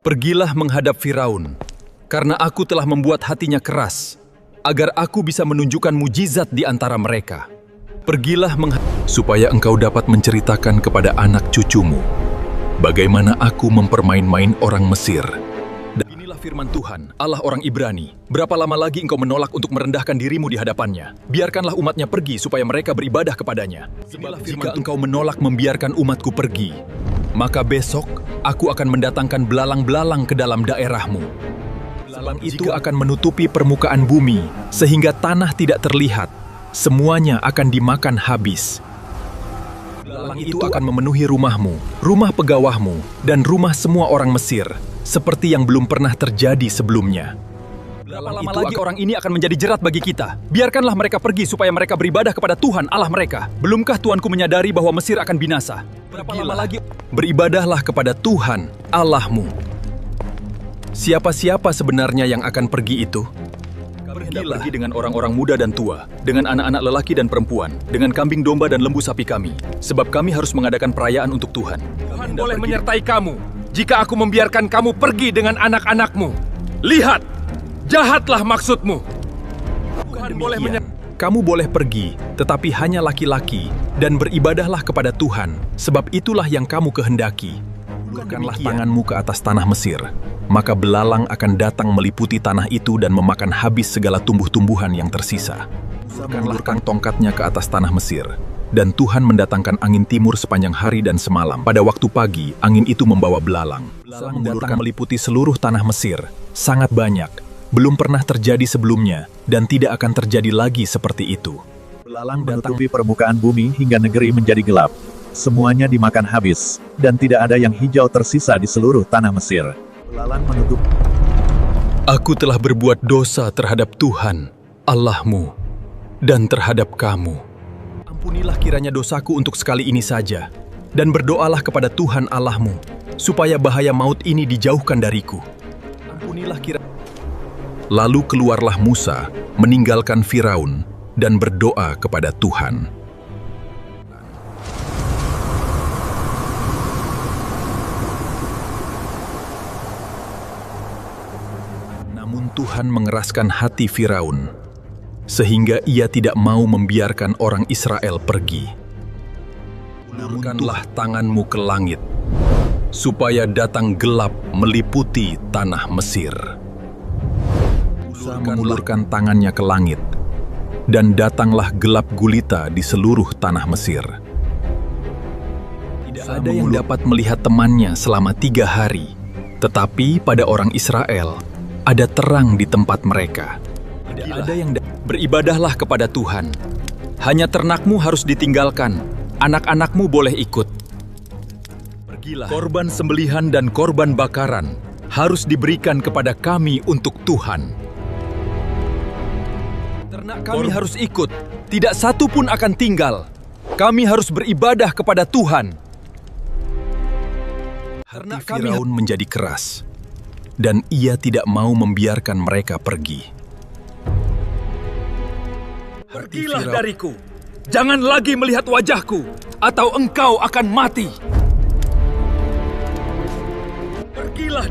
Pergilah menghadap Firaun, karena aku telah membuat hatinya keras, agar aku bisa menunjukkan mujizat di antara mereka. Pergilah supaya engkau dapat menceritakan kepada anak cucumu bagaimana aku mempermain-main orang Mesir. Dan inilah firman Tuhan, Allah orang Ibrani. Berapa lama lagi engkau menolak untuk merendahkan dirimu di hadapannya? Biarkanlah umatnya pergi supaya mereka beribadah kepadanya. Sebab jika engkau menolak membiarkan umatku pergi, maka besok aku akan mendatangkan belalang-belalang ke dalam daerahmu. Belalang itu akan menutupi permukaan bumi sehingga tanah tidak terlihat. Semuanya akan dimakan habis. Belalang itu akan memenuhi rumahmu, rumah pegawahmu, dan rumah semua orang Mesir, seperti yang belum pernah terjadi sebelumnya. Berapa lama lagi orang ini akan menjadi jerat bagi kita? Biarkanlah mereka pergi supaya mereka beribadah kepada Tuhan Allah mereka. Belumkah Tuanku menyadari bahwa Mesir akan binasa? Berapa lama lagi? Beribadahlah kepada Tuhan Allahmu. Siapa-siapa sebenarnya yang akan pergi itu? Pergilah pergi dengan orang-orang muda dan tua, dengan anak-anak lelaki dan perempuan, dengan kambing domba dan lembu sapi kami, sebab kami harus mengadakan perayaan untuk Tuhan. Tuhan boleh menyertai kamu jika aku membiarkan kamu pergi dengan anak-anakmu. Lihat, jahatlah maksudmu. Tuhan boleh Kamu boleh pergi, tetapi hanya laki-laki, dan beribadahlah kepada Tuhan, sebab itulah yang kamu kehendaki. Ulurkanlah tanganmu ke atas tanah Mesir, maka belalang akan datang meliputi tanah itu dan memakan habis segala tumbuh-tumbuhan yang tersisa. Ulurkan tongkatnya ke atas tanah Mesir, dan Tuhan mendatangkan angin timur sepanjang hari dan semalam. Pada waktu pagi, angin itu membawa belalang. Belalang datang meliputi seluruh tanah Mesir, sangat banyak, belum pernah terjadi sebelumnya, dan tidak akan terjadi lagi seperti itu. Belalang menutupi permukaan bumi hingga negeri menjadi gelap. Semuanya dimakan habis, dan tidak ada yang hijau tersisa di seluruh tanah Mesir. Belalang menutup. Aku telah berbuat dosa terhadap Tuhan, Allahmu, dan terhadap kamu. Ampunilah kiranya dosaku untuk sekali ini saja, dan berdoalah kepada Tuhan Allahmu, supaya bahaya maut ini dijauhkan dariku. Ampunilah kiranya. Lalu keluarlah Musa, meninggalkan Firaun, dan berdoa kepada Tuhan. Namun Tuhan mengeraskan hati Firaun, sehingga ia tidak mau membiarkan orang Israel pergi. Ulurkanlah tanganmu ke langit, supaya datang gelap meliputi tanah Mesir. Musa mengulurkan tangannya ke langit, dan datanglah gelap gulita di seluruh tanah Mesir. Tidak ada yang dapat melihat temannya selama 3 hari, tetapi pada orang Israel ada terang di tempat mereka. Tidak ada yang beribadahlah kepada Tuhan. Hanya ternakmu harus ditinggalkan, anak-anakmu boleh ikut. Pergilah. Korban sembelihan dan korban bakaran harus diberikan kepada kami untuk Tuhan. Ternak kami harus ikut, tidak satu pun akan tinggal. Kami harus beribadah kepada Tuhan. Hati Firaun menjadi keras, dan ia tidak mau membiarkan mereka pergi. Pergilah dariku, jangan lagi melihat wajahku, atau engkau akan mati. Pergilah